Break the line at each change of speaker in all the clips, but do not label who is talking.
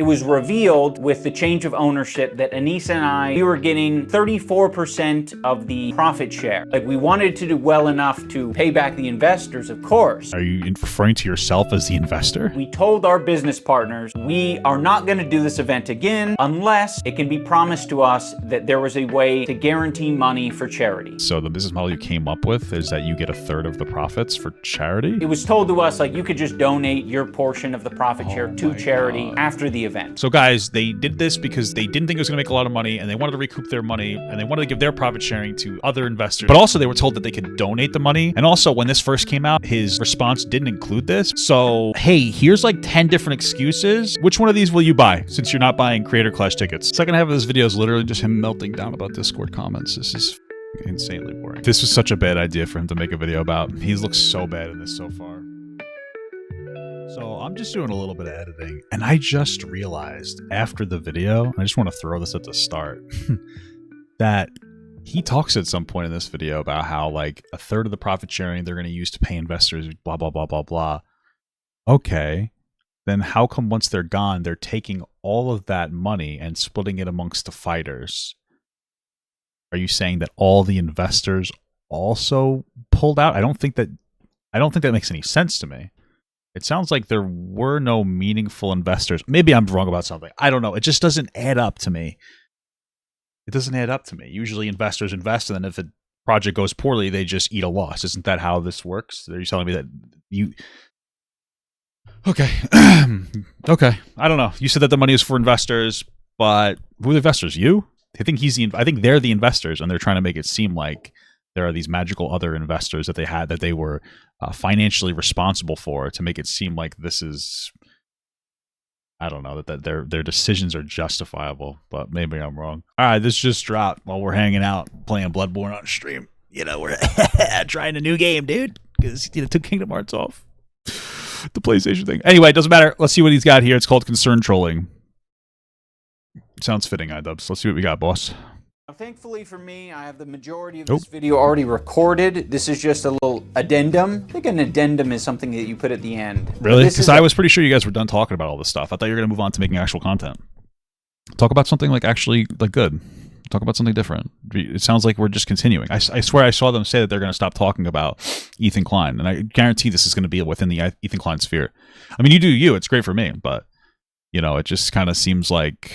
It was revealed with the change of ownership that Anissa and we were getting 34% of the profit share. Like, we wanted to do well enough to pay back the investors, of course.
Are you referring to yourself as the investor?
We told our business partners, we are not going to do this event again unless it can be promised to us that there was a way to guarantee money for charity.
So the business model you came up with is that you get a third of the profits for charity?
It was told to us, like, you could just donate your portion of the profit share to charity after the event.
So guys, they did this because they didn't think it was going to make a lot of money, and they wanted to recoup their money, and they wanted to give their profit sharing to other investors. But also they were told that they could donate the money. And also when this first came out, his response didn't include this. So, hey, here's like 10 different excuses. Which one of these will you buy since you're not buying Creator Clash tickets? Second half of this video is literally just him melting down about Discord comments. This is insanely boring. This was such a bad idea for him to make a video about. He looks so bad in this so far. So I'm just doing a little bit of editing, and I just realized after the video, I just want to throw this at the start, that he talks at some point in this video about how like a third of the profit sharing they're going to use to pay investors, blah, blah, blah, blah, blah. Okay, then how come once they're gone, they're taking all of that money and splitting it amongst the fighters? Are you saying that all the investors also pulled out? I don't think that makes any sense to me. It sounds like there were no meaningful investors. Maybe I'm wrong about something. I don't know. It just doesn't add up to me. It doesn't add up to me. Usually investors invest, and then if a project goes poorly, they just eat a loss. Isn't that how this works? Are you telling me that you... Okay. Okay. I don't know. You said that the money is for investors, but who are the investors? You? I think they're the investors, and they're trying to make it seem like there are these magical other investors that they had that they were financially responsible for, to make it seem like this is, I don't know, that their decisions are justifiable, but maybe I'm wrong. All right, this just dropped while we're hanging out playing Bloodborne on stream. You know, we're trying a new game, dude, because took Kingdom Hearts off the PlayStation thing. Anyway, it doesn't matter. Let's see what he's got here. It's called concern trolling. Sounds fitting, iDubbbz. Let's see what we got, boss.
Thankfully for me, I have the majority of this video already recorded. This is just a little addendum. I think an addendum is something that you put at the end.
Really? Because I was pretty sure you guys were done talking about all this stuff. I thought you were going to move on to making actual content. Talk about something like actually like good. Talk about something different. It sounds like we're just continuing. I swear I saw them say that they're going to stop talking about Ethan Klein, and I guarantee this is going to be within the Ethan Klein sphere. I mean, you do you. It's great for me, but you know, it just kind of seems like...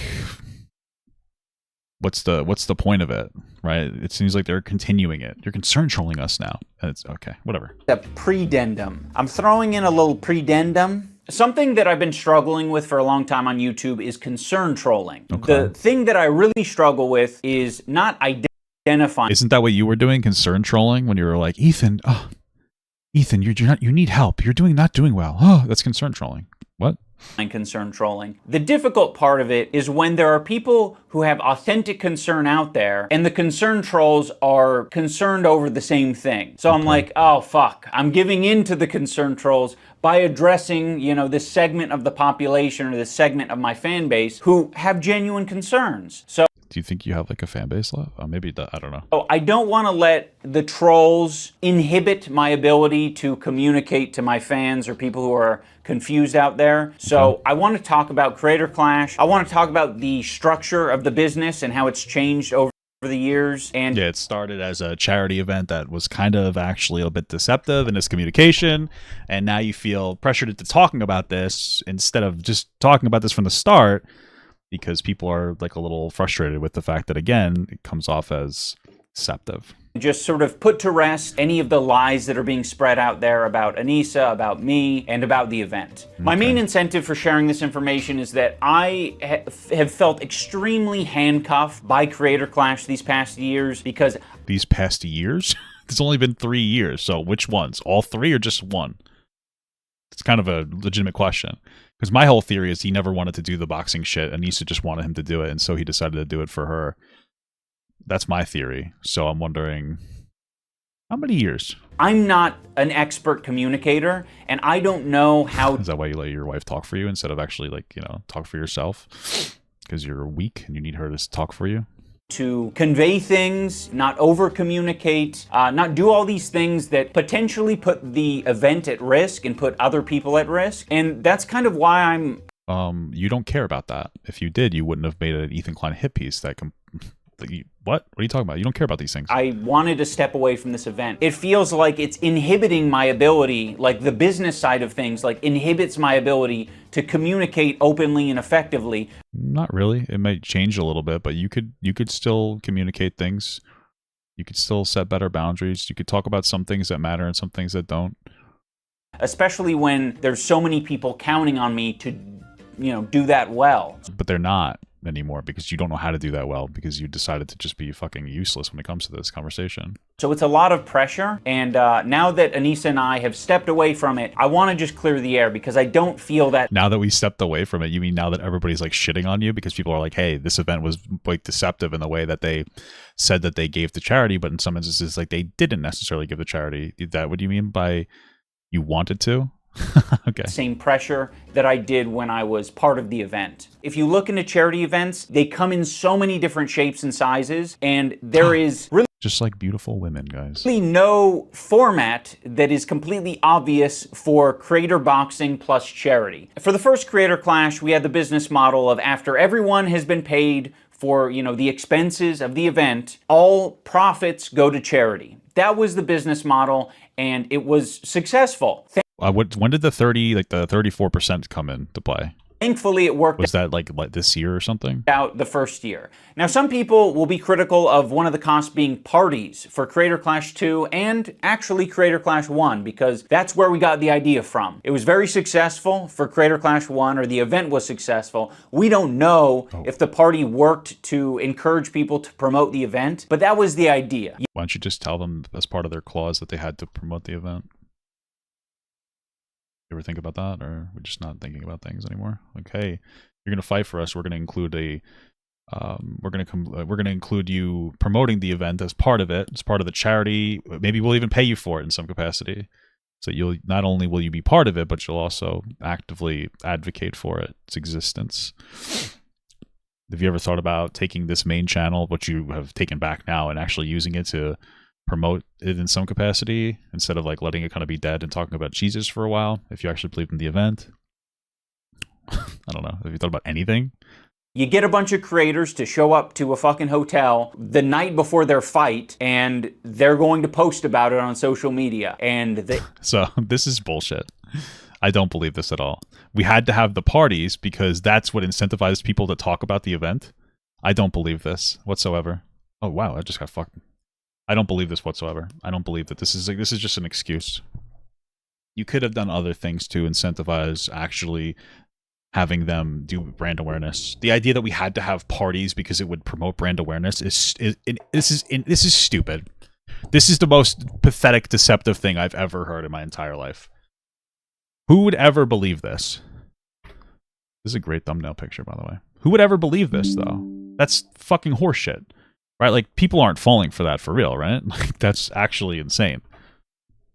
What's the point of it, right? It seems like they're continuing it. You're concern trolling us now. And it's okay, whatever.
The predendum. I'm throwing in a little predendum. Something that I've been struggling with for a long time on YouTube is concern trolling. Okay. The thing that I really struggle with is not identifying.
Isn't that what you were doing, concern trolling, when you were like, Ethan, you need help. You're not doing well. Oh, that's concern trolling. What?
Concern trolling. The difficult part of it is when there are people who have authentic concern out there, and the concern trolls are concerned over the same thing. So I'm like, oh fuck, I'm giving in to the concern trolls by addressing, you know, this segment of the population or this segment of my fan base who have genuine concerns. So
do you think you have like a fan base left? Maybe I don't know.
So I don't want to let the trolls inhibit my ability to communicate to my fans or people who are confused out there. So I want to talk about Creator Clash. I want to talk about the structure of the business and how it's changed over the years. And
yeah, it started as a charity event that was kind of actually a bit deceptive in its communication, and now you feel pressured into talking about this instead of just talking about this from the start, because people are like a little frustrated with the fact that, again, it comes off as deceptive.
Just sort of put to rest any of the lies that are being spread out there about Anissa, about me, and about the event. Okay. My main incentive for sharing this information is that I have felt extremely handcuffed by Creator Clash these past years because...
These past years? It's only been 3 years, so which ones? All 3 or just one? It's kind of a legitimate question. Because my whole theory is he never wanted to do the boxing shit. Anissa just wanted him to do it, and so he decided to do it for her. That's my theory. So I'm wondering, how many years?
I'm not an expert communicator, and I don't know how...
Is that why you let your wife talk for you instead of actually, like, you know, talk for yourself? Because you're weak and you need her to talk for you?
To convey things, not over-communicate, not do all these things that potentially put the event at risk and put other people at risk. And that's kind of why I'm
You don't care about that. If you did, you wouldn't have made an Ethan Klein hit piece that what are you talking about? You don't care about these things.
I wanted to step away from this event. It feels like it's inhibiting my ability, like the business side of things, like inhibits my ability to communicate openly and effectively.
Not really. It might change a little bit, but you could still communicate things. You could still set better boundaries. You could talk about some things that matter and some things that don't.
Especially when there's so many people counting on me to, do that well.
But they're not anymore because you don't know how to do that well because you decided to just be fucking useless when it comes to this conversation.
So it's a lot of pressure, and now that Anissa and I have stepped away from it, I want to just clear the air because I don't feel that...
Now that we stepped away from it, you mean now that everybody's like shitting on you because people are like, hey, this event was like deceptive in the way that they said that they gave to charity, but in some instances like they didn't necessarily give to charity. Is that what you mean by you wanted to? Okay.
Same pressure that I did when I was part of the event. If you look into charity events, they come in so many different shapes and sizes, and there is really
just like beautiful women, guys.
No format that is completely obvious for creator boxing plus charity. For the first Creator Clash, we had the business model of after everyone has been paid for, the expenses of the event, all profits go to charity. That was the business model, and it was successful.
When did the 34% come into play?
Thankfully, it worked.
Was that like this year or something?
Out the first year. Now, some people will be critical of one of the costs being parties for Creator Clash 2 and actually Creator Clash 1 because that's where we got the idea from. It was very successful for Creator Clash 1, or the event was successful. We don't know if the party worked to encourage people to promote the event, but that was the idea.
Why don't you just tell them as part of their clause that they had to promote the event? You ever think about that, or we're just not thinking about things anymore? Like, hey, you're gonna fight for us. We're gonna include we're gonna include you promoting the event as part of it, as part of the charity. Maybe we'll even pay you for it in some capacity. So you'll not only will you be part of it, but you'll also actively advocate for its existence. Have you ever thought about taking this main channel, what you have taken back now, and actually using it to promote it in some capacity instead of like letting it kind of be dead and talking about Jesus for a while if you actually believe in the event? I don't know. Have you thought about anything?
You get a bunch of creators to show up to a fucking hotel the night before their fight, and they're going to post about it on social media. And
So this is bullshit. I don't believe this at all. We had to have the parties because that's what incentivized people to talk about the event. I don't believe this whatsoever. Oh wow, I just got fucked. I don't believe this whatsoever. I don't believe that this is just an excuse. You could have done other things to incentivize actually having them do brand awareness. The idea that we had to have parties because it would promote brand awareness this is stupid. This is the most pathetic, deceptive thing I've ever heard in my entire life. Who would ever believe this? This is a great thumbnail picture, by the way. Who would ever believe this, though? That's fucking horseshit. Right? Like, people aren't falling for that for real, right? Like, that's actually insane.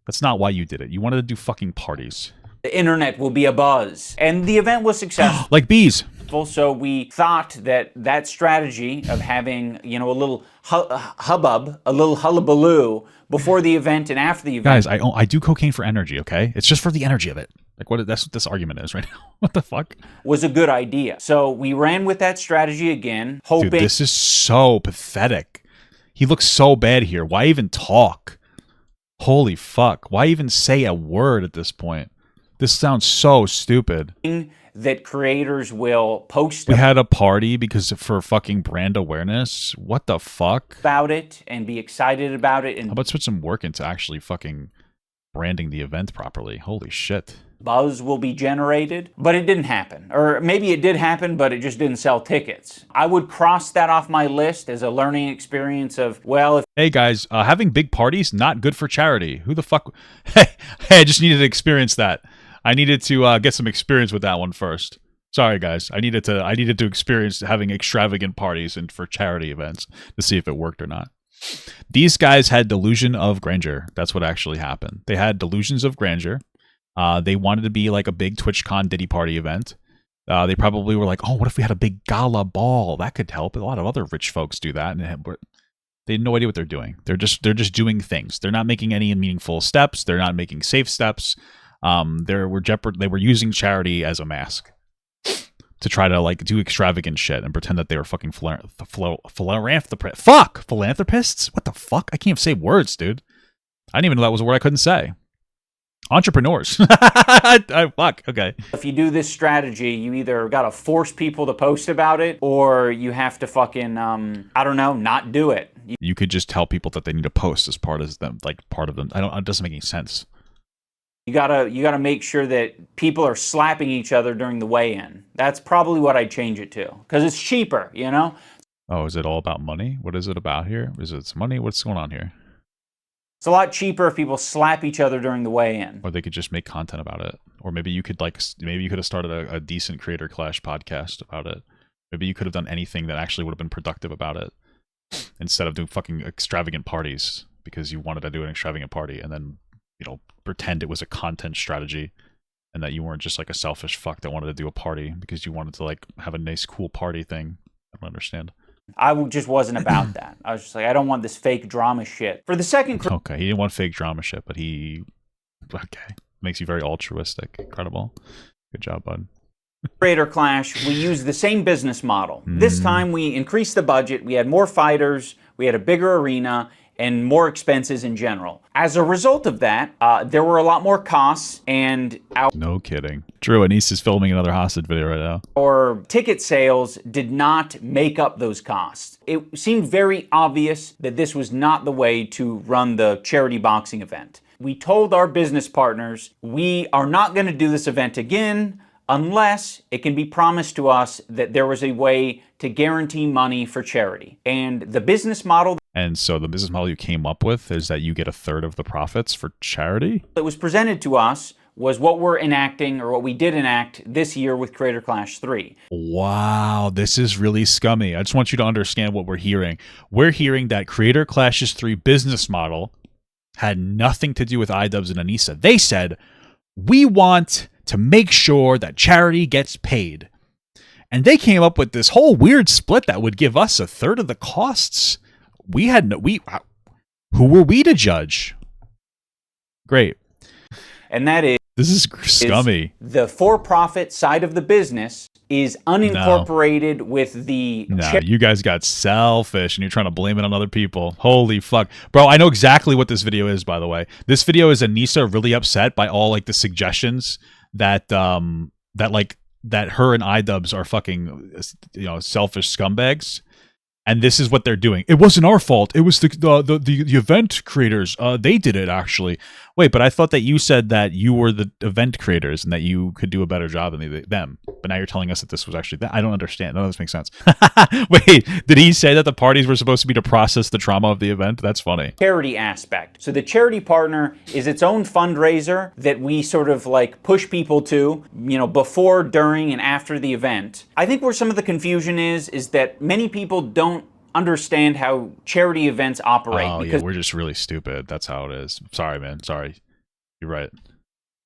That's not why you did it. You wanted to do fucking parties.
The internet will be abuzz. And the event was successful.
Like bees.
So we thought that strategy of having, a little hubbub, a little hullabaloo before the event and after the event.
Guys, I do cocaine for energy, okay? It's just for the energy of it. Like, that's what this argument is right now. What the fuck?
Was a good idea. So we ran with that strategy again, hoping...
Dude, this is so pathetic. He looks so bad here. Why even talk? Holy fuck. Why even say a word at this point? This sounds so stupid.
That creators will post...
We had a party because for fucking brand awareness? What the fuck?
...about it and be excited about it. And
how about put some work into actually fucking branding the event properly? Holy shit.
Buzz will be generated, but it didn't happen. Or maybe it did happen, but it just didn't sell tickets. I would cross that off my list as a learning experience of, well, if...
Hey guys, having big parties, not good for charity. Who the fuck... Hey, I just needed to experience that. I needed to get some experience with that one first. Sorry guys, I needed to experience having extravagant parties and for charity events to see if it worked or not. These guys had delusion of grandeur. That's what actually happened. They had delusions of grandeur. They wanted to be like a big TwitchCon Diddy party event. They probably were like, oh, what if we had a big gala ball? That could help. A lot of other rich folks do that. And they had no idea what they're doing. They're just doing things. They're not making any meaningful steps. They're not making safe steps. They were using charity as a mask. to try to like do extravagant shit and pretend that they were fucking philanthropists. Fuck! Philanthropists? What the fuck? I can't say words, dude. I didn't even know that was a word I couldn't say. Entrepreneurs. Fuck. Okay.
If you do this strategy, you either got to force people to post about it, or you have to fucking, I don't know, not do it.
You could just tell people that they need to post as part of them, like part of them. It doesn't make any sense.
You gotta make sure that people are slapping each other during the weigh-in. That's probably what I'd change it to, because it's cheaper, you know?
Oh, is it all about money? What is it about here? Is it money? What's going on here?
It's a lot cheaper if people slap each other during the weigh-in.
Or they could just make content about it. Or maybe you could have started a decent Creator Clash podcast about it. Maybe you could have done anything that actually would have been productive about it, instead of doing fucking extravagant parties because you wanted to do an extravagant party and then, you know, pretend it was a content strategy and that you weren't just like a selfish fuck that wanted to do a party because you wanted to like have a nice cool party thing. I don't understand.
I just wasn't about that. I was just like, I don't want this fake drama shit. For the second...
Okay, he didn't want fake drama shit, but he... Okay. Makes you very altruistic. Incredible. Good job, bud.
Creator Clash, we used the same business model. This time we increased the budget, we had more fighters, we had a bigger arena, and more expenses in general. As a result of that, there were a lot more costs, and
no kidding. True, Anissa's filming another hostage video right now.
Our ticket sales did not make up those costs. It seemed very obvious that this was not the way to run the charity boxing event. We told our business partners, we are not going to do this event again unless it can be promised to us that there was a way to guarantee money for charity. And the business model...
And so the business model you came up with is that you get a third of the profits for charity?
That was presented to us was what we're enacting, or what we did enact this year with Creator Clash 3.
Wow, this is really scummy. I just want you to understand what we're hearing. We're hearing that Creator Clash's 3 business model had nothing to do with iDubbbz and Anissa. They said, we want to make sure that charity gets paid. And they came up with this whole weird split that would give us a third of the costs. Who were we to judge? Great.
And that is...
This is scummy.
The for-profit side of the business is unincorporated with the...
No, you guys got selfish and you're trying to blame it on other people. Holy fuck. Bro, I know exactly what this video is, by the way. This video is Anissa really upset by all like the suggestions that her and iDubbbz are fucking, you know, selfish scumbags. And this is what they're doing. It wasn't our fault. It was the event creators. They did it, actually. Wait, but I thought that you said that you were the event creators and that you could do a better job than them. But now you're telling us that this was actually that. I don't understand. None of this makes sense. Wait, did he say that the parties were supposed to be to process the trauma of the event? That's funny.
Charity aspect. So the charity partner is its own fundraiser that we sort of like push people to, you know, before, during, and after the event. I think where some of the confusion is that many people don't understand how charity events operate.
Oh, yeah, we're just really stupid. That's how it is. Sorry, man. Sorry. You're right.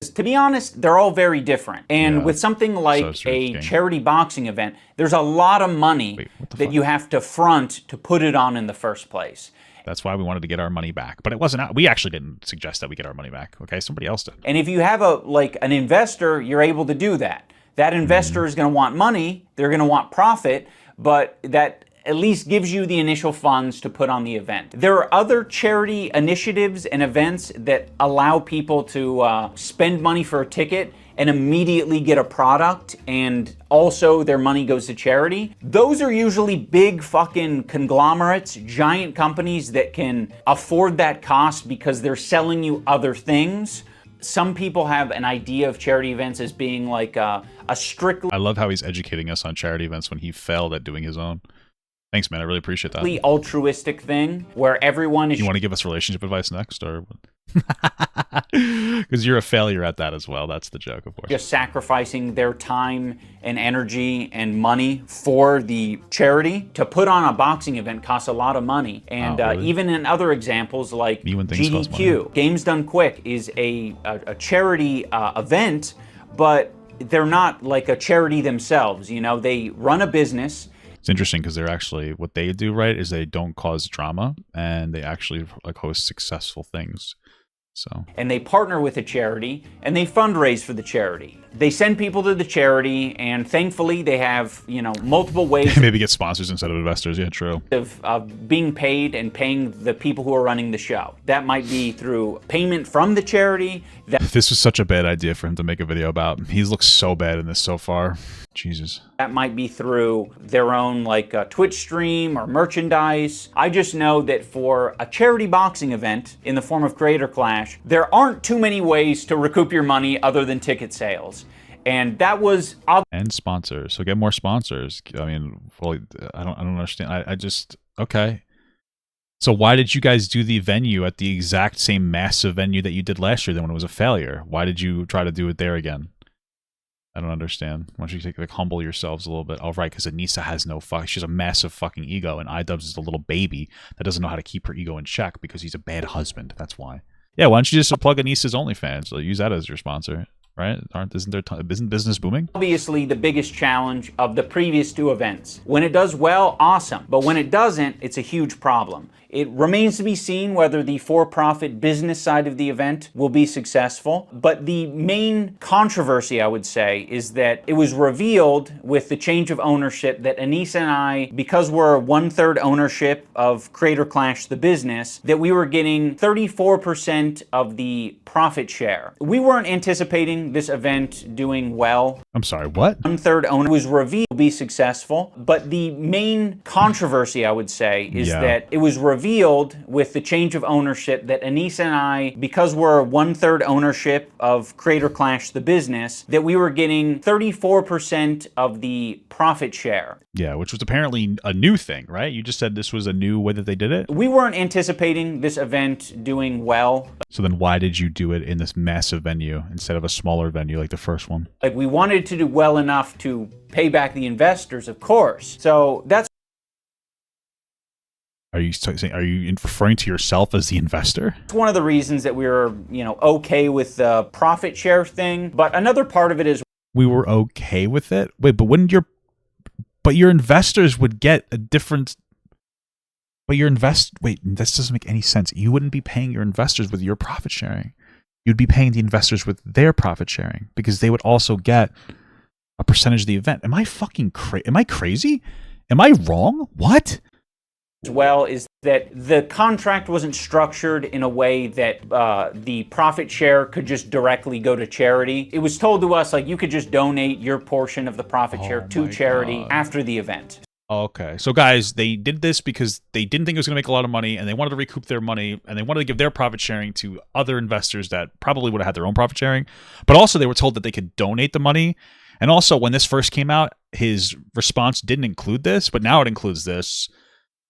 To be honest, they're all very different. And with something like a charity boxing event, there's a lot of money that you have to front to put it on in the first place.
That's why we wanted to get our money back. But it wasn't, we actually didn't suggest that we get our money back. Okay, somebody else did.
And if you have an investor, you're able to do that. That investor is going to want money, they're going to want profit, but that at least gives you the initial funds to put on the event. There are other charity initiatives and events that allow people to spend money for a ticket and immediately get a product, and also their money goes to charity. Those are usually big fucking conglomerates, giant companies that can afford that cost because they're selling you other things. Some people have an idea of charity events as being like a strictly...
I love how he's educating us on charity events when he failed at doing his own. Thanks, man. I really appreciate that.
Altruistic thing where everyone is...
You want to give us relationship advice next, or... Because you're a failure at that as well. That's the joke, of course.
Just sacrificing their time and energy and money for the charity. To put on a boxing event costs a lot of money. And really? Even in other examples like GDQ, Games Done Quick is a charity event, but they're not like a charity themselves. You know, they run a business.
It's interesting because they're actually, what they do right is they don't cause drama and they actually like host successful things. So.
And they partner with a charity and they fundraise for the charity. They send people to the charity, and thankfully they have, you know, multiple ways
Maybe get sponsors instead of investors. Yeah, true.
Of being paid and paying the people who are running the show. That might be through payment from the charity.
This was such a bad idea for him to make a video about. He looks so bad in this so far. Jesus.
That might be through their own like Twitch stream or merchandise. I just know that for a charity boxing event in the form of Creator Clash, there aren't too many ways to recoup your money other than ticket sales. And that was...
And sponsors. So get more sponsors. I mean, well, I don't understand. I just... Okay. So why did you guys do the venue at the exact same massive venue that you did last year then when it was a failure? Why did you try to do it there again? I don't understand. Why don't you like humble yourselves a little bit? Oh, right, because Anissa has no fuck. She has a massive fucking ego, and iDubbbz is a little baby that doesn't know how to keep her ego in check because he's a bad husband. That's why. Yeah, why don't you just plug Anissa's OnlyFans? So use that as your sponsor, right? Isn't business booming?
Obviously, the biggest challenge of the previous two events. When it does well, awesome. But when it doesn't, it's a huge problem. It remains to be seen whether the for-profit business side of the event will be successful. But the main controversy, I would say, is that it was revealed with the change of ownership that Anissa and I, because we're 1/3 ownership of Creator Clash, the business, that we were getting 34% of the profit share. We weren't anticipating this event doing well.
I'm sorry, what?
1/3 owner was revealed to be successful. But the main controversy, I would say, is that it was revealed with the change of ownership that Anissa and I, because we're 1/3 ownership of Creator Clash, the business, that we were getting 34% of the profit share.
Yeah, which was apparently a new thing, right? You just said this was a new way that they did it?
We weren't anticipating this event doing well.
So then why did you do it in this massive venue instead of a smaller venue like the first one?
Like, we wanted to do well enough to pay back the investors, of course. So that's...
Are you referring to yourself as the investor?
It's one of the reasons that we were, you know, okay with the profit share thing. But another part of it is...
We were okay with it? Wait, but wouldn't your... But your investors would get a different... But your Wait, this doesn't make any sense. You wouldn't be paying your investors with your profit sharing. You'd be paying the investors with their profit sharing because they would also get a percentage of the event. Am I fucking Am I crazy? Am I wrong? What?
As well is that the contract wasn't structured in a way that the profit share could just directly go to charity. It was told to us, like, you could just donate your portion of the profit share to charity after the event.
Okay. So guys, they did this because they didn't think it was going to make a lot of money and they wanted to recoup their money and they wanted to give their profit sharing to other investors that probably would have had their own profit sharing. But also they were told that they could donate the money. And also when this first came out, his response didn't include this, but now it includes this.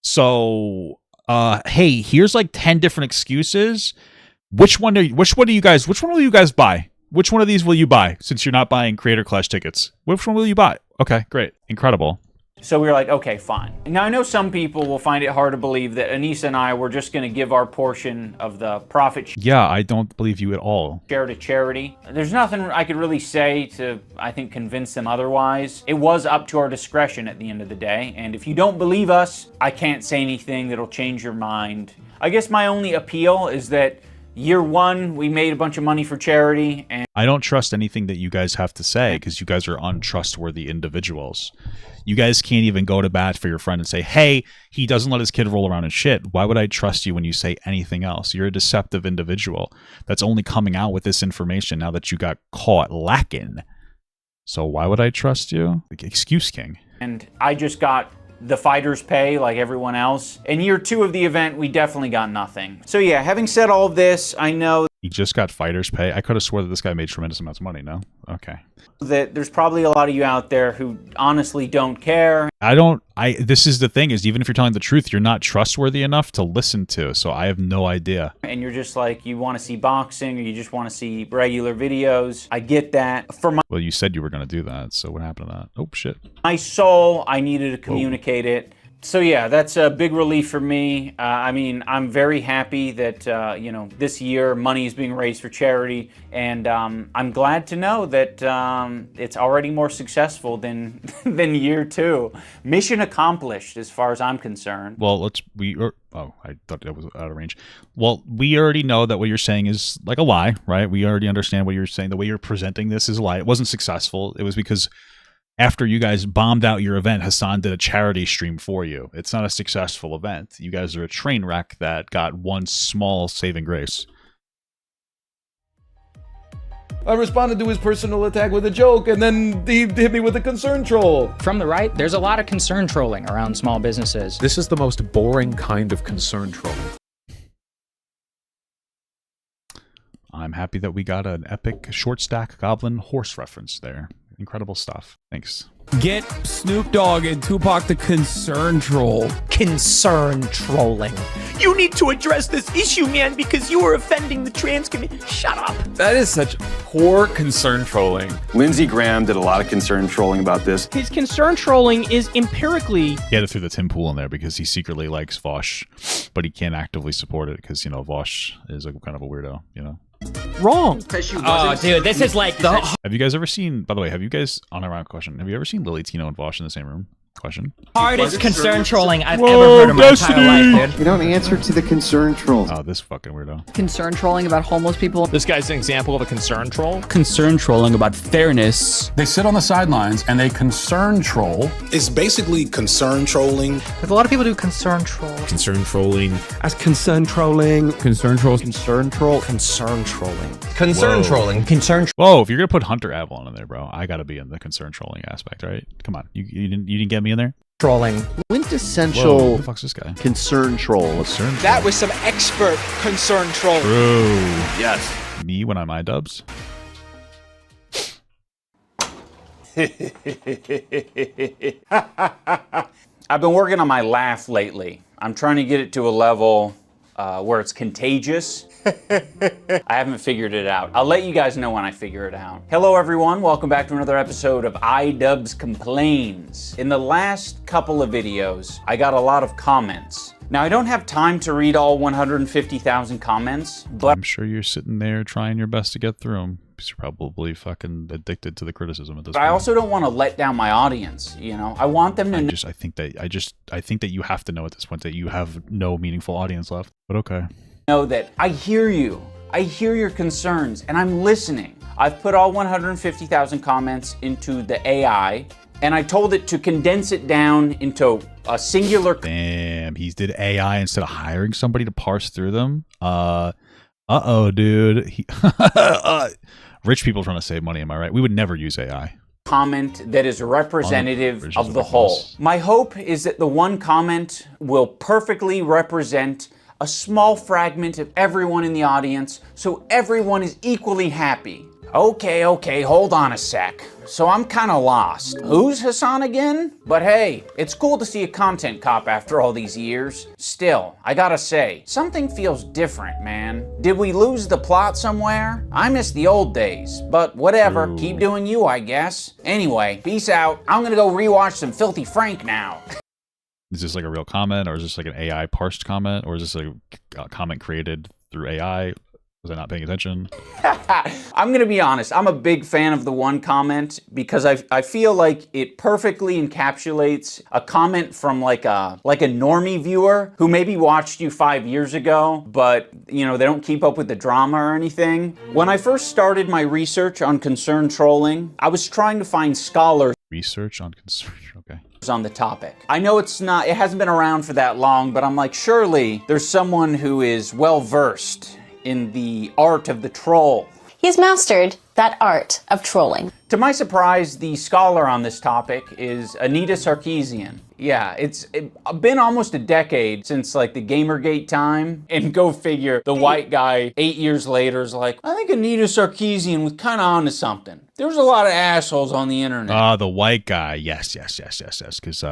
So, hey, here's like 10 different excuses. Which one will you guys buy? Which one of these will you buy since you're not buying Creator Clash tickets? Which one will you buy? Okay, great. Incredible.
So we were like, okay, fine. Now, I know some people will find it hard to believe that Anissa and I were just going to give our portion of the profit
Yeah, I don't believe you at all.
Share to charity. There's nothing I could really say to, I think, convince them otherwise. It was up to our discretion at the end of the day. And if you don't believe us, I can't say anything that'll change your mind. I guess my only appeal is that year one, we made a bunch of money for charity. And
I don't trust anything that you guys have to say because you guys are untrustworthy individuals. You guys can't even go to bat for your friend and say, hey, he doesn't let his kid roll around in shit. Why would I trust you when you say anything else? You're a deceptive individual that's only coming out with this information now that you got caught lacking. So why would I trust you? Excuse King.
And I just got the fighters pay like everyone else. In year two of the event, we definitely got nothing. So yeah, having said all of this, I know
he just got fighters pay. I could have swore that this guy made tremendous amounts of money. No? Okay.
That there's probably a lot of you out there who honestly don't care.
This is the thing is even if you're telling the truth, you're not trustworthy enough to listen to. So I have no idea.
And you're just like, you want to see boxing or you just want to see regular videos. I get that.
Well, you said you were going to do that. So what happened to that? Oh, shit.
My soul, I needed to communicate it So yeah, that's a big relief for me. I mean, I'm very happy that this year money is being raised for charity, and I'm glad to know that it's already more successful than than year 2. Mission accomplished, as far as I'm concerned.
Well, I thought that was out of range. Well, we already know that what you're saying is like a lie, right? We already understand what you're saying. The way you're presenting this is a lie. It wasn't successful. It was because after you guys bombed out your event, Hassan did a charity stream for you. It's not a successful event. You guys are a train wreck that got one small saving grace.
I responded to his personal attack with a joke, and then he hit me with a concern troll.
From the right, there's a lot of concern trolling around small businesses.
This is the most boring kind of concern trolling.
I'm happy that we got an epic short stack goblin horse reference there. Incredible stuff. Thanks.
Get Snoop Dogg and Tupac the concern troll.
Concern trolling. You need to address this issue, man, because you are offending the trans community. Shut up.
That is such poor concern trolling.
Lindsey Graham did a lot of concern trolling about this.
His concern trolling is empirically...
He had to throw the Tim Pool in there because he secretly likes Vosh, but he can't actively support it because, Vosh is a kind of a weirdo,
wrong.
Oh, dude, this is like the...
Have you guys ever seen, by the way, on a round question, have you ever seen Lily, Tino, and Vosh in the same room? Question.
hardest concern trolling I've ever heard in my entire life, dude.
You don't answer to the concern troll.
Oh, this fucking weirdo.
Concern trolling about homeless people.
This guy's an example of a concern troll.
Concern trolling about fairness.
They sit on the sidelines and they concern troll.
It's basically concern trolling.
Like a lot of people do concern troll.
Concern trolling.
As concern trolling. Concern trolls.
Concern troll. Concern trolling.
Concern trolling.
Concern
Whoa, if you're gonna put Hunter Avalon in there, bro, I gotta be in the concern trolling aspect, right? Come on, you didn't get me in there.
trolling.
Quintessential
Whoa, who the fuck's this guy?
concern troll.
That was some expert concern trolling.
True.
Yes.
Me when I'm iDubbbz.
I've been working on my laugh lately. I'm trying to get it to a level where it's contagious. I haven't figured it out. I'll let you guys know when I figure it out. Hello everyone, welcome back to another episode of iDubbbz Complains. In the last couple of videos, I got a lot of comments. Now I don't have time to read all 150,000 comments, but
I'm sure you're sitting there trying your best to get through them. Because you're probably fucking addicted to the criticism at this point.
I also don't want to let down my audience, I want them to know.
I think that you have to know at this point that you have no meaningful audience left. But okay.
Know that I hear you. I hear your concerns and I'm listening. I've put all 150,000 comments into the AI and I told it to condense it down into a singular.
Damn, he did AI instead of hiring somebody to parse through them. Uh-oh, dude. Rich people trying to save money, am I right? We would never use AI.
Comment that is representative of the whole. My hope is that the one comment will perfectly represent a small fragment of everyone in the audience, so everyone is equally happy. Okay, hold on a sec. So I'm kind of lost. Who's Hassan again? But hey, it's cool to see a content cop after all these years. Still, I gotta say, something feels different, man. Did we lose the plot somewhere? I miss the old days, but whatever.
Ooh.
Keep doing you, I guess. Anyway, peace out. I'm gonna go rewatch some Filthy Frank now.
Is this like a real comment, or is this like an AI parsed comment, or is this a comment created through AI? Was I not paying attention?
I'm gonna be honest, I'm a big fan of the one comment because I feel like it perfectly encapsulates a comment from like a normie viewer who maybe watched you 5 years ago, but they don't keep up with the drama or anything. When I first started my research on concern trolling, I was trying to find scholars
Research on concern, okay.
on the topic. I know it hasn't been around for that long, but I'm like, surely there's someone who is well versed in the art of the troll.
He's mastered that art of trolling.
To my surprise, the scholar on this topic is Anita Sarkeesian. Yeah, it's been almost a decade since like the Gamergate time, and go figure, the white guy 8 years later is like, I think Anita Sarkeesian was kind of onto something. There was a lot of assholes on the internet.
The white guy, yes, because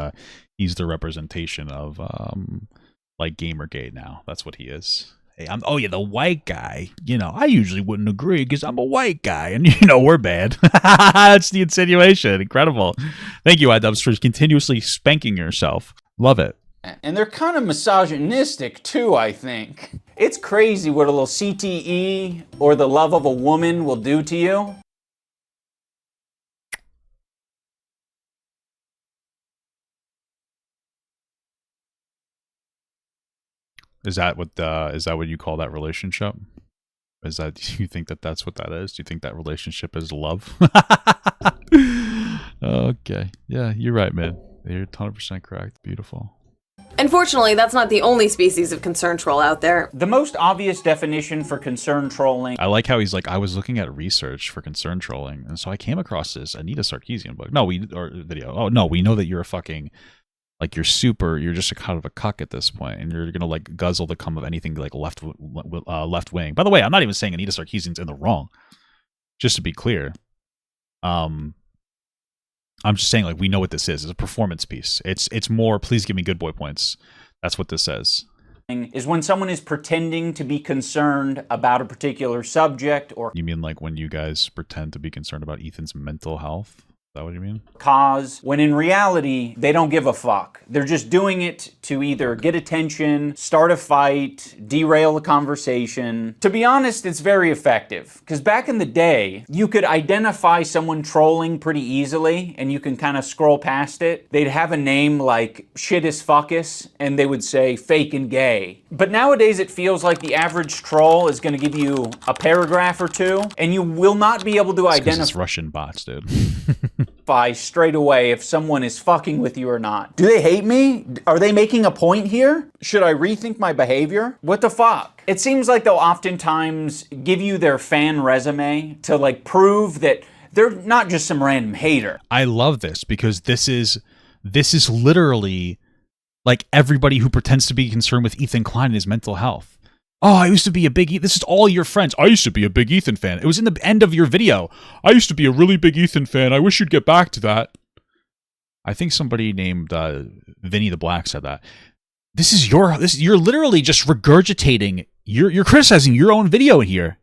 he's the representation of like Gamergate now. That's what he is. Hey, the white guy. I usually wouldn't agree because I'm a white guy, and we're bad. That's the insinuation. Incredible. Thank you, iDubbbz, for continuously spanking yourself. Love it.
And they're kind of misogynistic too, I think. It's crazy what a little CTE or the love of a woman will do to you.
Is that what you call that relationship? Is that, do you think that that's what that is? Do you think that relationship is love? Okay. Yeah, you're right, man. You're 100% correct. Beautiful.
Unfortunately, that's not the only species of concern troll out there.
The most obvious definition for concern trolling.
I like how he's like, I was looking at research for concern trolling, and so I came across this Anita Sarkeesian book. No, or video. Oh no, we know that you're a fucking, like, you're just a kind of a cuck at this point, and you're gonna like guzzle the cum of anything like left wing. By the way, I'm not even saying Anita Sarkeesian's in the wrong. Just to be clear, I'm just saying, like, we know what this is. It's a performance piece. It's more, please give me good boy points. That's what this says.
Is when someone is pretending to be concerned about a particular subject or...
You mean like when you guys pretend to be concerned about Ethan's mental health? Is that what you mean?
Cause, when in reality, they don't give a fuck. They're just doing it to either get attention, start a fight, derail a conversation. To be honest, it's very effective. Because back in the day, you could identify someone trolling pretty easily, and you can kind of scroll past it. They'd have a name like Shit is Fuckus, and they would say fake and gay. But nowadays, it feels like the average troll is going to give you a paragraph or two, and you will not be able to identify...
It's Russian bots, dude.
Straight away if someone is fucking with you or not. Do they hate me? Are they making a point here? Should I rethink my behavior? What the fuck? It seems like they'll oftentimes give you their fan resume to like prove that they're not just some random hater.
I love this because this is literally like everybody who pretends to be concerned with Ethan Klein and his mental health. Oh, I used to be a big... This is all your friends. I used to be a big Ethan fan. It was in the end of your video. I used to be a really big Ethan fan. I wish you'd get back to that. I think somebody named Vinny the Black said that. You're literally just regurgitating. You're criticizing your own video here.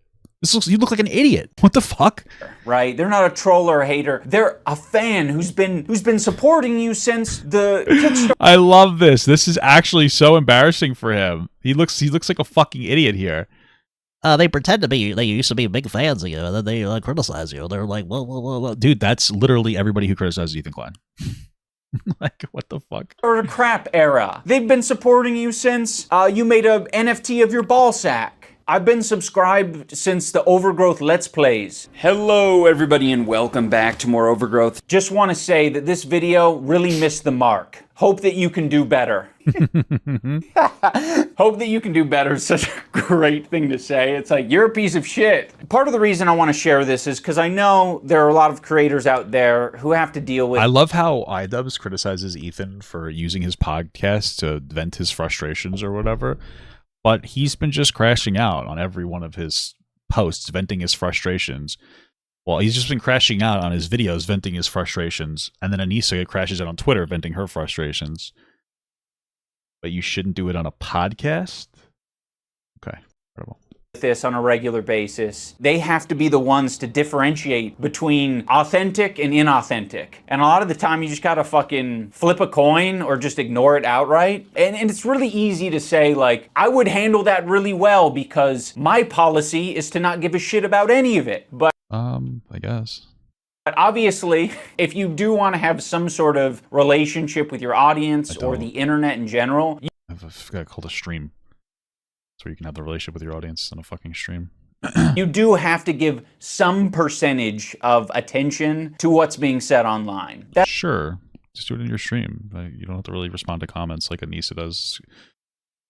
You look like an idiot. What the fuck?
Right? They're not a troll or a hater. They're a fan who's been supporting you since the Kickstarter.
I love this. This is actually so embarrassing for him. He looks like a fucking idiot here.
They pretend to be. They used to be big fans of you, and then they criticize you. They're like, whoa.
Dude, that's literally everybody who criticizes Ethan Klein. Like, what the fuck?
Or the crap era. They've been supporting you since you made a NFT of your ball sack. I've been subscribed since the Overgrowth Let's Plays. Hello everybody and welcome back to more Overgrowth. Just want to say that this video really missed the mark. Hope that you can do better. Hope that you can do better is such a great thing to say. It's like, you're a piece of shit. Part of the reason I want to share this is because I know there are a lot of creators out there who have to deal with...
I love how iDubbbz criticizes Ethan for using his podcast to vent his frustrations or whatever. But he's been just crashing out on every one of his posts, venting his frustrations. Well, he's just been crashing out on his videos, venting his frustrations. And then Anissa crashes out on Twitter, venting her frustrations. But you shouldn't do it on a podcast? Okay, incredible.
This on a regular basis. They have to be the ones to differentiate between authentic and inauthentic. And a lot of the time you just gotta fucking flip a coin or just ignore it outright. And it's really easy to say, like, I would handle that really well because my policy is to not give a shit about any of it. But
I guess.
But obviously, if you do want to have some sort of relationship with your audience or the internet in general,
I forgot called a stream. Where you can have the relationship with your audience on a fucking stream.
You do have to give some percentage of attention to what's being said online.
Sure. Just do it in your stream. You don't have to really respond to comments like Anissa does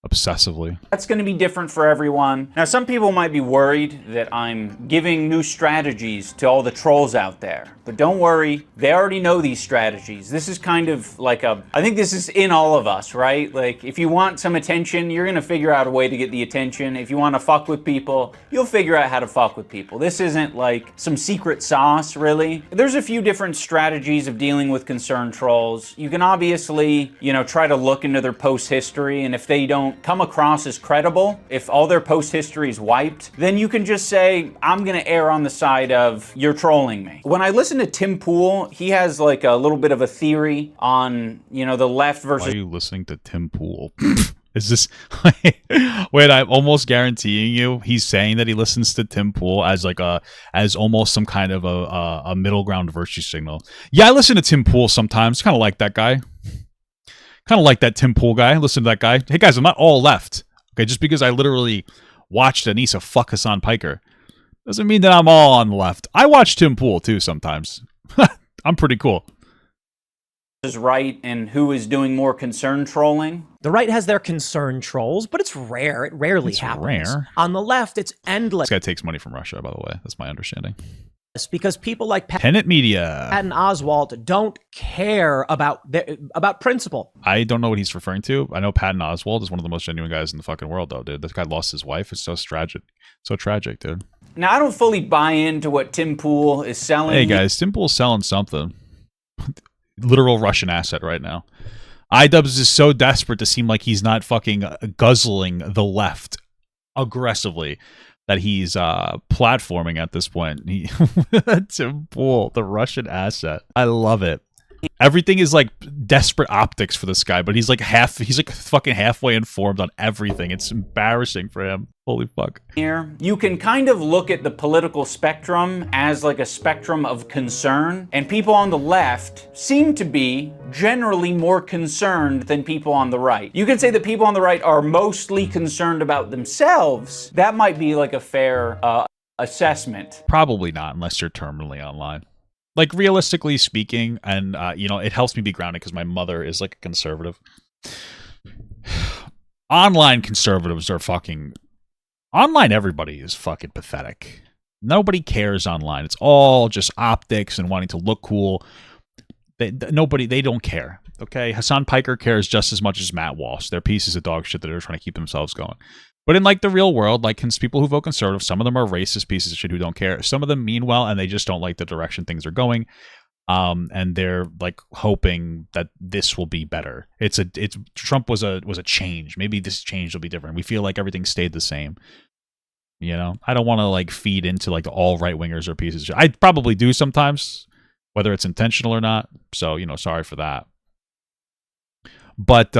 obsessively.
That's going to be different for everyone. Now, some people might be worried that I'm giving new strategies to all the trolls out there. But don't worry, they already know these strategies. This is kind of like I think this is in all of us, right? Like, if you want some attention, you're going to figure out a way to get the attention. If you want to fuck with people, you'll figure out how to fuck with people. This isn't like some secret sauce, really. There's a few different strategies of dealing with concerned trolls. You can obviously, try to look into their post history, and if they don't don't come across as credible, if all their post history is wiped, then you can just say, I'm gonna err on the side of you're trolling me. When I listen to Tim Pool, he has like a little bit of a theory on, you know, the left versus...
Why are you listening to Tim Pool? Is this... Wait, I'm almost guaranteeing you he's saying that he listens to Tim Pool as like as almost some kind of a middle ground virtue signal. Yeah, I listen to Tim Pool sometimes. Kind of like that guy. Kind of like that Tim Pool guy. Listen to that guy. Hey guys, I'm not all left. Okay, just because I literally watched Anissa fuck Hassan Piker doesn't mean that I'm all on the left. I watch Tim Pool too sometimes. I'm pretty cool.
Is right and who is doing more concern trolling.
The right has their concern trolls, but it's rare. It rarely happens.
Rare.
On the left, it's endless.
This guy takes money from Russia, by the way. That's my understanding.
Because people like
Tenet Media,
Patton Oswalt don't care about principle.
I don't know what he's referring to. I know Patton Oswalt is one of the most genuine guys in the fucking world, though, dude. This guy lost his wife. It's so tragic. So tragic, dude.
Now, I don't fully buy into what Tim Pool is selling.
Hey, guys, Tim Pool's selling something. Literal Russian asset right now. iDubbbz is so desperate to seem like he's not fucking guzzling the left aggressively that he's platforming at this point. Tim Pool, the Russian asset. I love it. Everything is like desperate optics for this guy, but he's like fucking halfway informed on everything. It's embarrassing for him. Holy fuck.
Here, you can kind of look at the political spectrum as like a spectrum of concern, and people on the left seem to be generally more concerned than people on the right. You can say that people on the right are mostly concerned about themselves. That might be like a fair assessment.
Probably not, unless you're terminally online. Like, realistically speaking, and, you know, it helps me be grounded because my mother is, like, a conservative. Online conservatives are fucking... Online everybody is fucking pathetic. Nobody cares online. It's all just optics and wanting to look cool. They don't care, okay? Hassan Piker cares just as much as Matt Walsh. They're pieces of dog shit that are trying to keep themselves going. But in, like, the real world, like, people who vote conservative, some of them are racist pieces of shit who don't care. Some of them mean well, and they just don't like the direction things are going. And they're, like, hoping that this will be better. Trump was a change. Maybe this change will be different. We feel like everything stayed the same. You know? I don't want to, like, feed into, like, the all right-wingers or pieces of shit. I probably do sometimes, whether it's intentional or not. So, you know, sorry for that. But,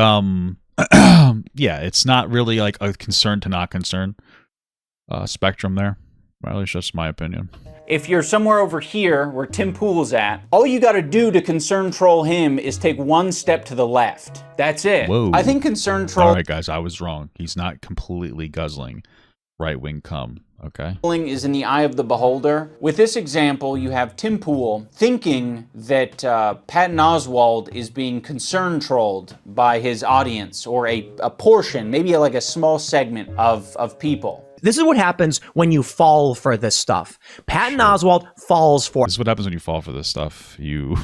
yeah, it's not really like a concern to not concern spectrum there. Well, at least that's my opinion.
If you're somewhere over here where Tim Pool's at, all you gotta do to concern troll him is take one step to the left. That's it.
Whoa.
I think concern troll...
All right, guys, I was wrong. He's not completely guzzling right-wing cum, okay?
Is in the eye of the beholder. With this example, you have Tim Pool thinking that Patton Oswalt is being concern trolled by his audience, or a portion, maybe like a small segment of people.
This is what happens when you fall for this stuff. Patton Oswalt falls for...
This is what happens when you fall for this stuff. You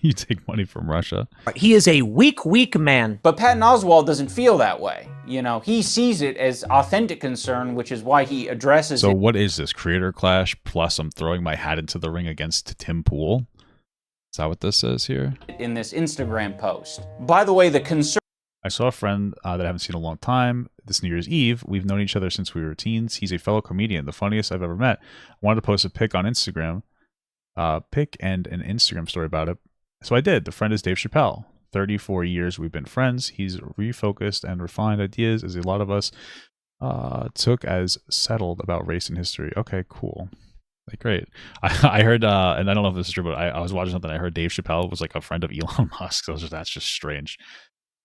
you take money from Russia.
He is a weak man.
But Patton Oswalt doesn't feel that way. You know, he sees it as authentic concern, which is why he addresses it.
So what is this? Creator clash plus I'm throwing my hat into the ring against Tim Pool? Is that what this is here?
In this Instagram post. By the way, the concern...
I saw a friend that I haven't seen in a long time this New Year's Eve. We've known each other since we were teens. He's a fellow comedian, the funniest I've ever met. I wanted to post a pic on Instagram, pic and an Instagram story about it. So I did. The friend is Dave Chappelle. 34 years we've been friends. He's refocused and refined ideas as a lot of us took as settled about race and history. Okay, cool. Like, great. I heard, and I don't know if this is true, but I was watching something. I heard Dave Chappelle was like a friend of Elon Musk. So that's just strange.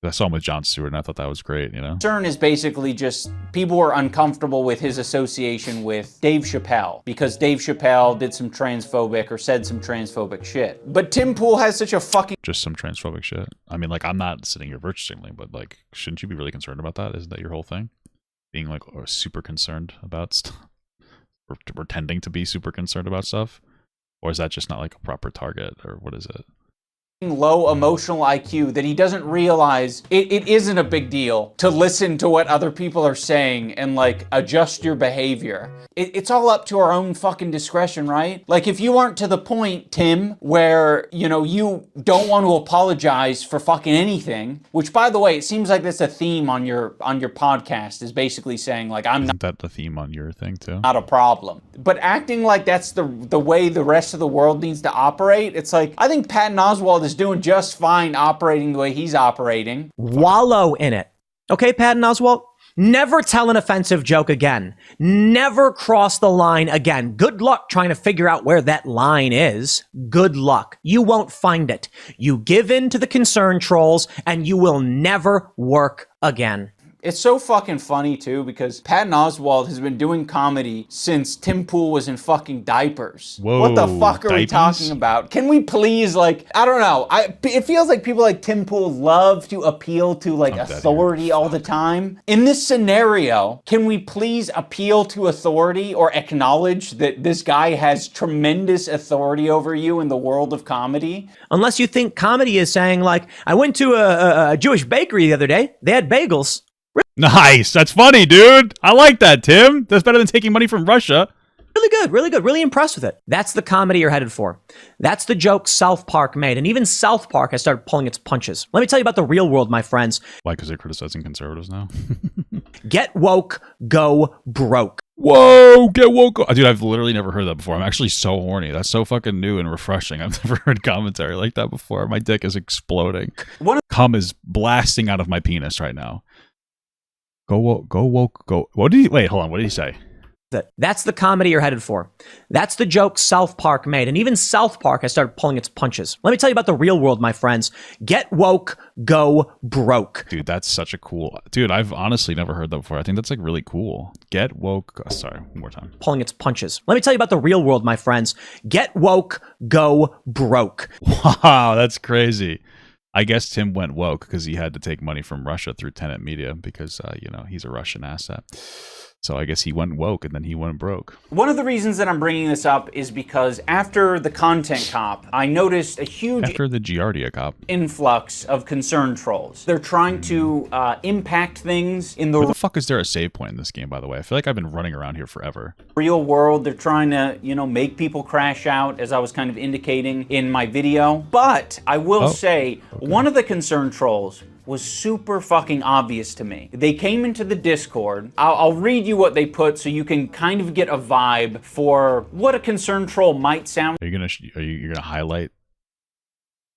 I saw him with Jon Stewart, and I thought that was great, you know?
Concern is basically just people were uncomfortable with his association with Dave Chappelle because Dave Chappelle did some transphobic or said some transphobic shit. But Tim Pool has such a fucking...
Just some transphobic shit. I mean, like, I'm not sitting here virtue signaling, but, like, shouldn't you be really concerned about that? Isn't that your whole thing? Being, like, super concerned about stuff? Or pretending to be super concerned about stuff? Or is that just not, like, a proper target? Or what is it?
low emotional IQ that he doesn't realize it isn't a big deal to listen to what other people are saying and like adjust your behavior. It's all up to our own fucking discretion, right? Like if you aren't to the point, Tim, where, you know, you don't want to apologize for fucking anything, which by the way, it seems like that's a theme on your podcast, is basically saying like,
Isn't that the theme on your thing too?
not a problem. But acting like that's the way the rest of the world needs to operate, it's like, I think Patton Oswalt is doing just fine operating the way he's operating.
Wallow in it. Okay, Patton Oswalt? Never tell an offensive joke again. Never cross the line again. Good luck trying to figure out where that line is. Good luck. You won't find it. You give in to the concern trolls and you will never work again.
It's so fucking funny too, because Patton Oswalt has been doing comedy since Tim Pool was in fucking diapers.
Whoa,
what the fuck are we
diapers?
talking about? Can we please, like, I don't know. It feels like people like Tim Pool love to appeal to like authority all the time. In this scenario, can we please appeal to authority or acknowledge that this guy has tremendous authority over you in the world of comedy?
Unless you think comedy is saying like, I went to a Jewish bakery the other day. They had bagels.
Nice. That's funny, dude. I like that, Tim. That's better than taking money from Russia.
Really good, really good, really impressed with it. That's the comedy you're headed for. That's the joke South Park made, and even South Park has started pulling its punches. Let me tell you about the real world, my friends.
Why? Because they're criticizing conservatives now?
Get woke, go broke.
Whoa, get woke. Dude, I've literally never heard that before. I'm actually so horny. That's so fucking new and refreshing. I've never heard commentary like that before. My dick is exploding. Cum is blasting out of my penis right now. Go woke, go woke, go. What did he, wait, hold on. What did he say?
That's the comedy you're headed for. That's the joke South Park made, and even South Park has started pulling its punches. Let me tell you about the real world, my friends. Get woke, go broke.
Dude, that's such a cool... Dude, I've honestly never heard that before. I think that's like really cool. Get woke... Oh, sorry, one more time.
Pulling its punches. Let me tell you about the real world, my friends. Get woke, go broke.
Wow, that's crazy. I guess Tim went woke because he had to take money from Russia through Tenet Media because, you know, he's a Russian asset. So I guess he went woke and then he went broke.
One of the reasons that I'm bringing this up is because after the content cop, I noticed a huge
After the Giardia cop
influx of concern trolls. They're trying to impact things in the
Where the fuck is there a save point in this game, by the way? I feel like I've been running around here forever.
real world. They're trying to, you know, make people crash out, as I was kind of indicating in my video. But I will say, one of the concern trolls was super fucking obvious to me. They came into the Discord. I'll read you what they put so you can kind of get a vibe for what a concern troll might sound
Are you gonna highlight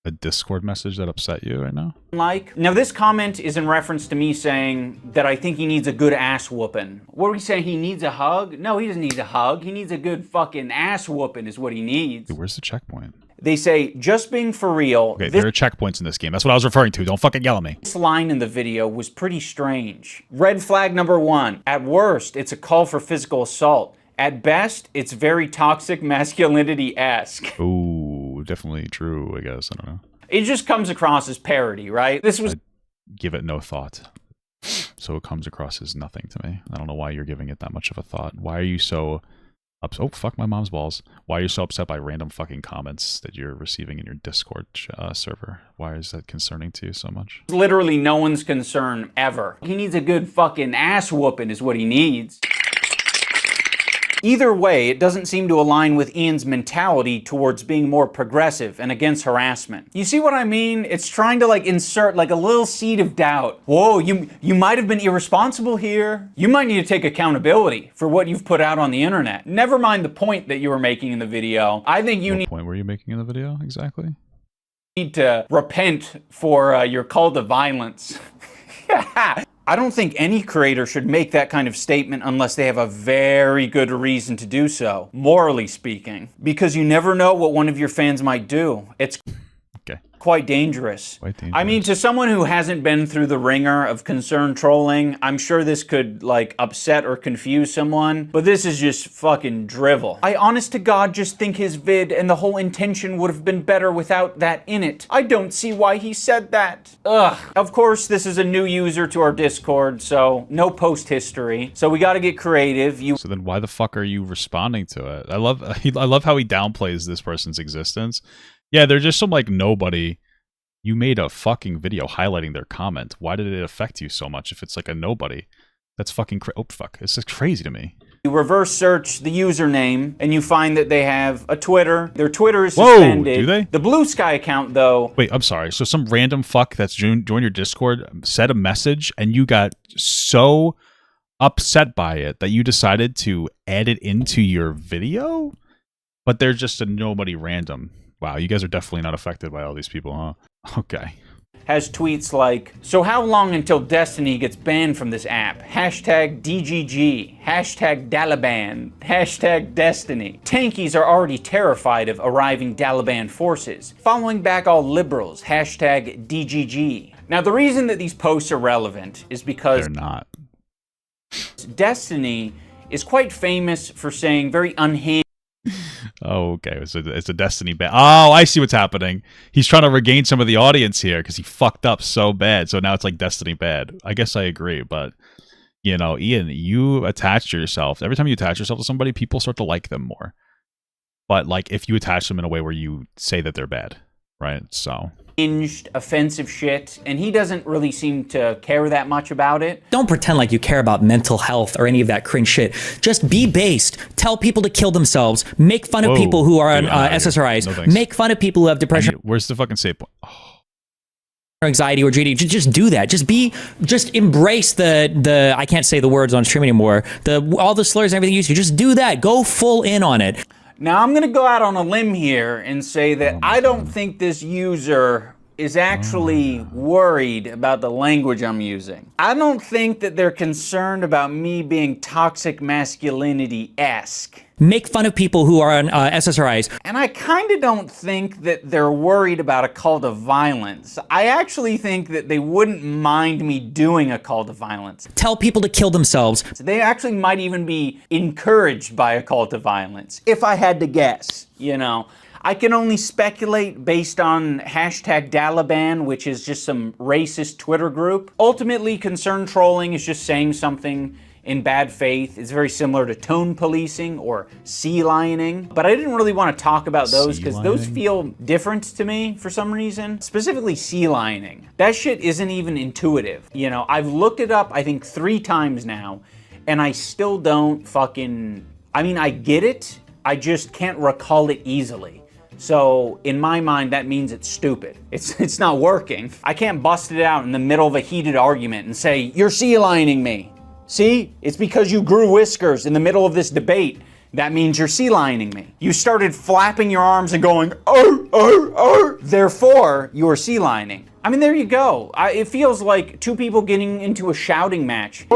a Discord message that upset you right now?
like. Now this comment is in reference to me saying that I think he needs a good ass whooping. What are we saying? He needs a hug? No, he doesn't need a hug. He needs a good fucking ass whooping is what he needs.
Dude, where's the checkpoint?
They say, just being for real.
Okay, there are checkpoints in this game. That's what I was referring to. Don't fucking yell at me.
This line in the video was pretty strange. Red flag number 1. At worst, it's a call for physical assault. At best, it's very toxic masculinity-esque.
Ooh, definitely true, I guess. I don't know.
It just comes across as parody, right? This was...
Give it no thought. So it comes across as nothing to me. I don't know why you're giving it that much of a thought. Why are you so... Oh, fuck my mom's balls. Why are you so upset by random fucking comments that you're receiving in your Discord server? Why is that concerning to you so much?
Literally no one's concern ever. He needs a good fucking ass whooping is what he needs. Either way, it doesn't seem to align with Ian's mentality towards being more progressive and against harassment. You see what I mean? It's trying to like insert like a little seed of doubt. Whoa, you might have been irresponsible here. You might need to take accountability for what you've put out on the internet. Never mind the point that you were making in the video. I think you
What point were you making in the video, exactly?
need to repent for your call to violence. I don't think any creator should make that kind of statement unless they have a very good reason to do so, morally speaking. Because you never know what one of your fans might do. It's quite dangerous. I mean, to someone who hasn't been through the ringer of concern trolling, I'm sure this could like upset or confuse someone, but this is just fucking drivel. I honest to God just think his vid and the whole intention would have been better without that in it. I don't see why he said that. Ugh. Of course, this is a new user to our Discord, so no post history. So we gotta get creative.
So then why the fuck are you responding to it? I love how he downplays this person's existence. Yeah, they're just some like nobody You made a fucking video highlighting their comment. Why did it affect you so much if it's like a nobody? That's fucking oh fuck. It's just crazy to me.
You reverse search the username and you find that they have a Twitter. Their Twitter is suspended.
Whoa, do they?
The Blue Sky account, though.
Wait, I'm sorry. So some random fuck that's joined your Discord said a message and you got so upset by it that you decided to add it into your video? But they're just a nobody random. Wow, you guys are definitely not affected by all these people, huh? Okay.
Has tweets like, so how long until Destiny gets banned from this app? Hashtag DGG. Hashtag Dalaban. Hashtag Destiny. Tankies are already terrified of arriving Dalaban forces. Following back all liberals. Hashtag DGG. Now, the reason that these posts are relevant is because
they're not.
Destiny is quite famous for saying very unhinged.
Oh, okay. It's a Destiny ban. Oh, I see what's happening. He's trying to regain some of the audience here because he fucked up so bad. So now it's like Destiny bad. I guess I agree, but you know, Ian, you attach yourself. Every time you attach yourself to somebody, people start to like them more. But like if you attach them in a way where you say that they're bad, right? So
offensive shit, and he doesn't really seem to care that much about it.
Don't pretend like you care about mental health or any of that cringe shit. Just be based. Tell people to kill themselves. Make fun of people who are on SSRIs.
No,
make fun of people who have depression.
Where's the fucking save point?
Or anxiety or GD. Just do that. Just embrace the I can't say the words on stream anymore. All the slurs and everything you use. Just do that. Go full in on it.
Now, I'm going to go out on a limb here and say that I don't think this user is actually worried about the language I'm using. I don't think that they're concerned about me being toxic masculinity-esque.
Make fun of people who are on SSRIs.
And I kind of don't think that they're worried about a call to violence. I actually think that they wouldn't mind me doing a call to violence.
Tell people to kill themselves.
So they actually might even be encouraged by a call to violence, if I had to guess, you know. I can only speculate based on hashtag Dalaban, which is just some racist Twitter group. Ultimately, concern trolling is just saying something in bad faith. It's very similar to tone policing or sea lioning. But I didn't really want to talk about those because those feel different to me for some reason. Specifically sea lioning. That shit isn't even intuitive. You know, I've looked it up, I think 3 times now, and I still don't fucking... I mean, I get it, I just can't recall it easily. So in my mind, that means it's stupid. It's not working. I can't bust it out in the middle of a heated argument and say, you're sea lioning me. See, it's because you grew whiskers in the middle of this debate. That means you're sea lioning me. You started flapping your arms and going, oh, oh, oh. Therefore, you are sea lioning. I mean, there you go. It feels like 2 people getting into a shouting match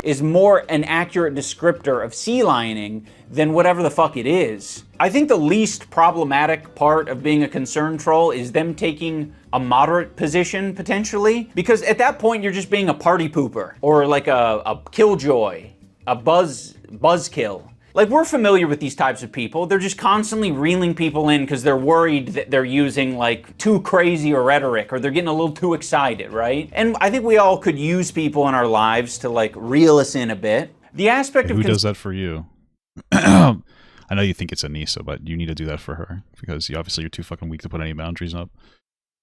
is more an accurate descriptor of sea lioning than whatever the fuck it is. I think the least problematic part of being a concern troll is them taking a moderate position, potentially. Because at that point, you're just being a party pooper. Or like a killjoy, a buzzkill. Like, we're familiar with these types of people. They're just constantly reeling people in because they're worried that they're using, like, too crazy a rhetoric or they're getting a little too excited, right? And I think we all could use people in our lives to, like, reel us in a bit. The aspect of...
Who does that for you? I know you think it's Anissa, but you need to do that for her because obviously you're too fucking weak to put any boundaries up.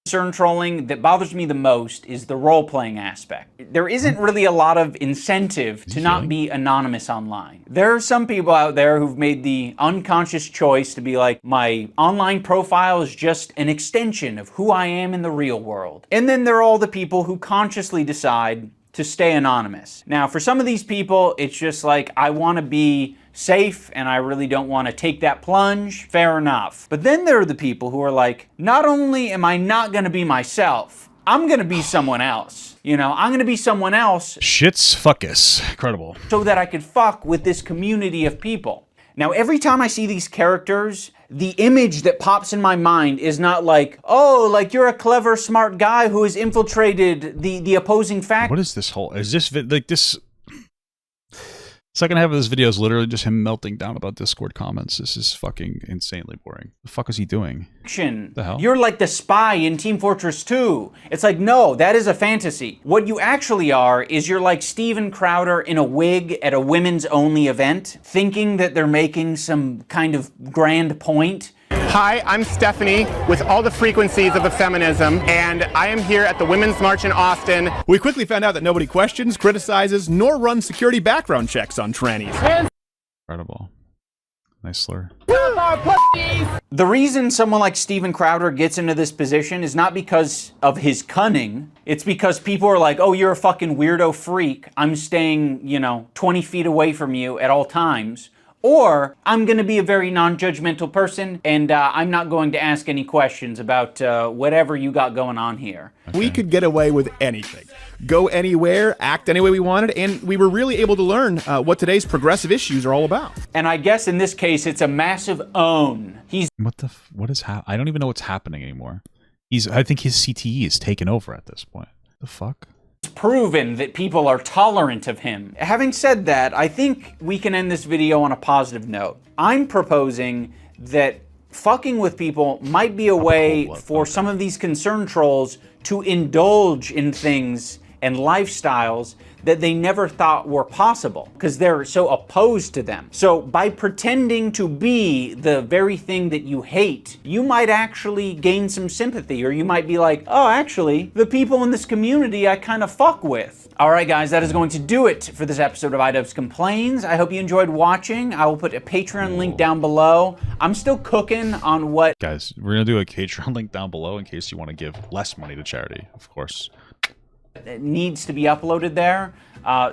Concern trolling that bothers me the most is the role-playing aspect. There isn't really a lot of incentive to not be anonymous online. There are some people out there who've made the unconscious choice to be like, my online profile is just an extension of who I am in the real world. And then there are all the people who consciously decide to stay anonymous. Now, for some of these people, it's just like, I want to be safe and I really don't want to take that plunge. Fair enough. But then there are the people who are like, not only am I not going to be myself, I'm going to be someone else. You know, I'm going to be someone else.
Shit's fuckus. Incredible.
So that I could fuck with this community of people. Now, every time I see these characters, the image that pops in my mind is not like, oh, like you're a clever, smart guy who has infiltrated the opposing faction.
What is this whole... Is this... Like, this... Second half of this video is literally just him melting down about Discord comments. This is fucking insanely boring. The fuck is he doing?
The
hell?
You're like the spy in Team Fortress 2. It's like, no, that is a fantasy. What you actually are is you're like Steven Crowder in a wig at a women's only event, thinking that they're making some kind of grand point.
Hi, I'm Stephanie with all the frequencies of the feminism, and I am here at the Women's March in Austin.
We quickly found out that nobody questions, criticizes, nor runs security background checks on trannies.
Incredible. Nice slur.
The reason someone like Steven Crowder gets into this position is not because of his cunning. It's because people are like, oh, you're a fucking weirdo freak. I'm staying, 20 feet away from you at all times. Or I'm going to be a very non-judgmental person, and I'm not going to ask any questions about whatever you got going on here.
Okay. We could get away with anything. Go anywhere, act any way we wanted, and we were really able to learn what today's progressive issues are all about.
And I guess in this case, it's a massive own.
What is I don't even know what's happening anymore. I think his CTE is taken over at this point. The fuck?
It's proven that people are tolerant of him. Having said that, I think we can end this video on a positive note. I'm proposing that fucking with people might be a way for some of these concern trolls to indulge in things and lifestyles that they never thought were possible because they're so opposed to them. So by pretending to be the very thing that you hate, you might actually gain some sympathy, or you might be like, oh, actually, the people in this community I kind of fuck with. All right, guys, that is going to do it for this episode of iDubbbz Complains. I hope you enjoyed watching. I will put a Patreon link down below. I'm still cooking on what...
Guys, we're going to do a Patreon link down below in case you want to give less money to charity, of course.
It needs to be uploaded there,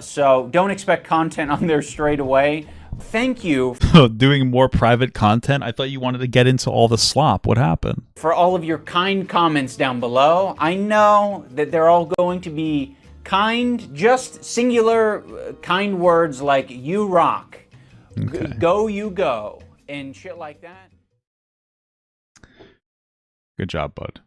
so don't expect content on there straight away. Thank you.
Doing more private content? I thought you wanted to get into all the slop. What happened?
For all of your kind comments down below. I know that they're all going to be kind, just singular kind words like you rock,
okay.
Go you go, and shit like that.
Good job, bud.